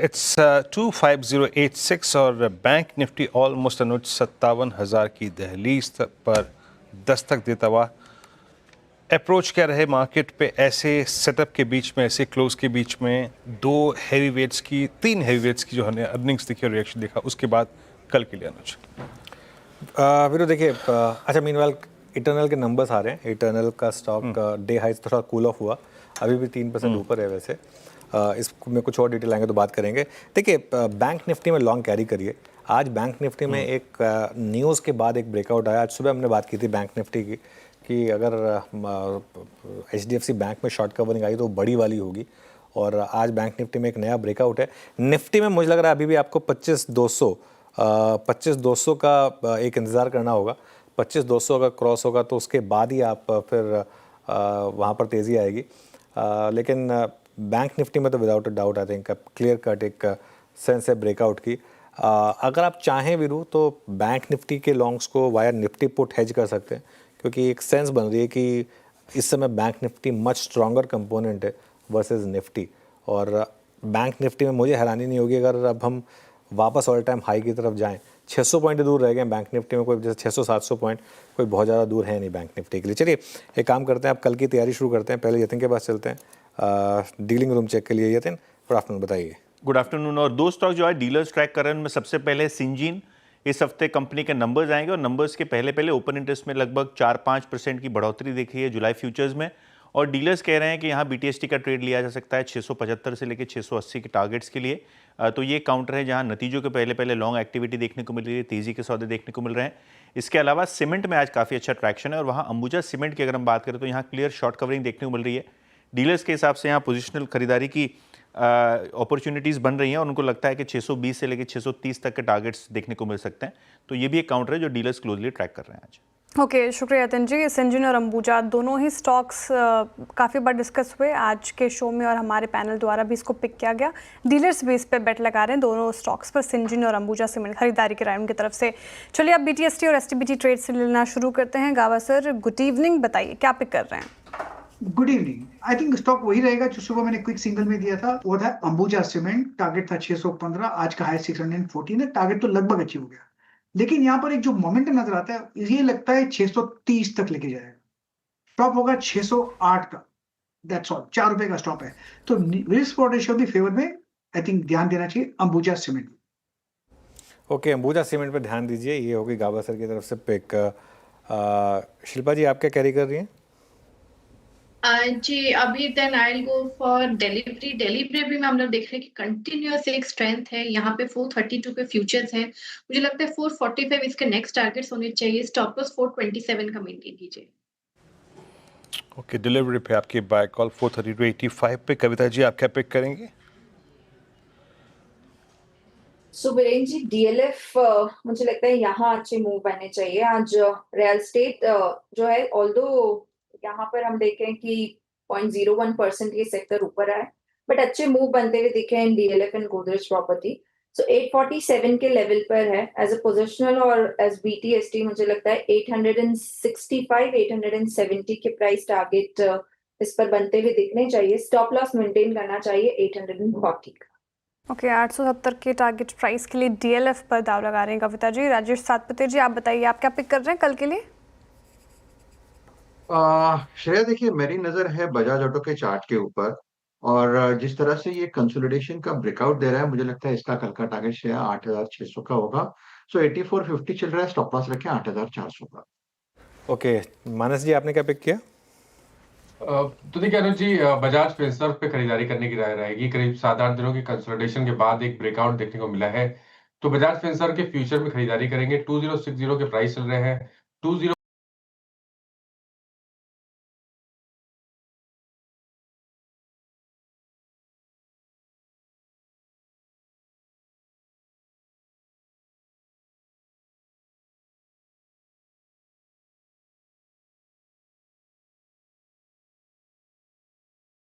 It's 25086 और bank Nifty almost अनुज 57,000 की दहलीज पर दस्तक देता हुआ। अप्रोच क्या रहे मार्केट पे ऐसे सेटअप के बीच में, ऐसे क्लोज के बीच में, तीन हैवी वेट्स की जो हमने अर्निंग्स देखी और रिएक्शन देखा, उसके बाद कल के लिए अनुज? वीरू देखिए, अच्छा मीनवाइल इटर्नल के नंबर्स आ रहे हैं। इटर्नल का स्टॉक डे हाई थोड़ा कूल ऑफ हुआ, अभी भी 3% ऊपर है। वैसे इसमें कुछ और डिटेल आएंगे तो बात करेंगे। देखिए, बैंक निफ्टी में लॉन्ग कैरी करिए। आज बैंक निफ्टी में एक न्यूज़ के बाद एक ब्रेकआउट आया। आज सुबह हमने बात की थी बैंक निफ्टी की कि अगर HDFC बैंक में शॉर्ट कवरिंग आई तो बड़ी वाली होगी, और आज बैंक निफ्टी में एक नया ब्रेकआउट है। निफ्टी में मुझे लग रहा है अभी भी आपको 25,200 का एक इंतज़ार करना होगा। 25,200 अगर क्रॉस होगा तो उसके बाद ही आप फिर वहाँ पर तेज़ी आएगी। लेकिन बैंक निफ्टी में तो without a doubt I think clear cut एक सेंस है ब्रेकआउट की। अगर आप चाहें वीरू तो बैंक निफ्टी के लॉन्ग्स को वाया निफ्टी पुट हेज कर सकते हैं, क्योंकि एक सेंस बन रही है कि इस समय bank Nifty much stronger component है वर्सेस निफ्टी। और बैंक निफ्टी में मुझे हैरानी नहीं होगी अगर अब हम वापस ऑल टाइम हाई की तरफ जाएं। 600 पॉइंट दूर रह गए बैंक निफ्टी में, कोई जैसे 600-700 पॉइंट कोई बहुत ज़्यादा दूर है नहीं बैंक निफ्टी के लिए। चलिए एक काम करते हैं, अब कल की तैयारी शुरू करते हैं। पहले यतिन के पास चलते हैं डीलिंग रूम चेक के लिए। यतिन, गुड आफ्टरनून, बताइए। Good afternoon. और दो स्टॉक जो है डीलर्स ट्रैक कर रहे हैं, उनमें सबसे पहले सिंजीन। इस हफ्ते कंपनी के नंबर्स आएंगे और नंबर्स के पहले ओपन इंटरेस्ट में लगभग 4-5% की बढ़ोतरी देखी है जुलाई फ्यूचर्स में। और डीलर्स कह रहे हैं कि यहाँ BTST का ट्रेड लिया जा सकता है 675 से लेकर 680 के टारगेट्स के लिए। तो ये काउंटर है जहाँ नतीजों के पहले लॉन्ग एक्टिविटी देखने को मिल रही है, तेजी के सौदे देखने को मिल रहे हैं। इसके अलावा सीमेंट में आज काफ़ी अच्छा ट्रैक्शन है और वहाँ अंबुजा सीमेंट की अगर हम बात करें तो यहाँ क्लियर शॉर्ट कवरिंग देखने को मिल रही है। डीलर्स के हिसाब से यहाँ पोजिशनल खरीदारी की अपॉर्चुनिटीज़ बन रही हैं और उनको लगता है कि 620 से लेकर 630 तक के टारगेट्स देखने को मिल सकते हैं। तो ये भी एक काउंटर है जो डीलर्स क्लोजली ट्रैक कर रहे हैं आज। ओके, शुक्रिया यतिन जी। सिंजीन और अंबुजा दोनों ही स्टॉक्स काफ़ी बार डिस्कस हुए आज के शो में और हमारे पैनल द्वारा भी इसको पिक किया गया। डीलर्स भी इस पे बेट लगा रहे हैं दोनों स्टॉक्स पर, सिंजीन और अंबुजा सीमेंट खरीदारी की राय उनकी तरफ से। चलिए अब BTST और STBT ट्रेड से लेना शुरू करते हैं। गावा सर, गुड इवनिंग, बताइए क्या पिक कर रहे हैं? Good evening. I think stock वही रहेगा जो सुबह मैंने क्विक सिंगल में दिया था, वो था अंबुजा सीमेंट। टारगेट था 615, आज का हाई 614 है। टारगेट तो लगभग अचीव हो गया, लेकिन यहाँ पर एक जो मोमेंटम नजर आता है, ये लगता है 630 तक लेके जाएगा। स्टॉप होगा 608 का, दैट्स ऑल। ₹4 का स्टॉप है, तो रिस्क फॉर रेशियो भी फेवर में आई थिंक ध्यान देना चाहिए Ambuja cement. Okay, Ambuja cement पर ध्यान दीजिए। ये होगी गाबा सर की तरफ से पिक। शिल्पा जी, आप क्या कैरी कर रही हैं? जी, अभी then I will go for delivery. Delivery भी में हम लोग देख रहे हैं कि कंटिन्यूअस एक स्ट्रेंथ है। यहाँ पे 432 पे फ्यूचर्स है। मुझे लगता है 445 इसके नेक्स्ट टारगेट्स होने चाहिए। स्टॉप लॉस 427 का मेंटेन कीजिए। ओके, डिलीवरी पे आपकी बाय कॉल 432.85 पे। कविता जी, आप क्या पिक करेंगे? सुबेरेन जी, DLF मुझे लगता है यहाँ अच्छे मूव बनने चाहिए। आज रियल स्टेट जो है, ऑल्दो यहाँ पर हम देखें कि 0.01% ये सेक्टर ऊपर आए, बट अच्छे मूव बनते हुए दिखे हैं DLF एंड गोदरेज प्रॉपर्टी। सो 847 के लेवल पर है एज अ पोजिशनल, और एज BTST मुझे लगता है 865-870 के प्राइस टारगेट इस पर बनते हुए दिखने चाहिए। स्टॉप लॉस मेंटेन करना चाहिए 840 का। ओके, 870 के टारगेट प्राइस के लिए DLF पर दाव लगा रहे हैं कविता जी। राजेश सातपते जी, आप बताइए आप क्या पिक कर रहे हैं कल के लिए? श्रेया, देखिए मेरी नजर है बजाज ऑटो के चार्ट के ऊपर, और जिस तरह से ये कंसोलिडेशन का ब्रेकआउट दे रहा है, मुझे लगता है इसका कल का टारगेट श्रेया 8,600 का होगा। सो 8450 चल रहा है, स्टॉप लॉस रखें 8,400 का। ओके, मानस जी, आपने क्या पिक किया? तो देखिए अनुज जी, बजाज फिनसर्व पे खरीदारी करने की राय रहेगी। करीब 7-8 दिनों की कंसोलिडेशन के बाद एक ब्रेकआउट देखने को मिला है, तो बजाज फिनसर्व के फ्यूचर में खरीदारी करेंगे। 2060 के प्राइस चल रहे हैं।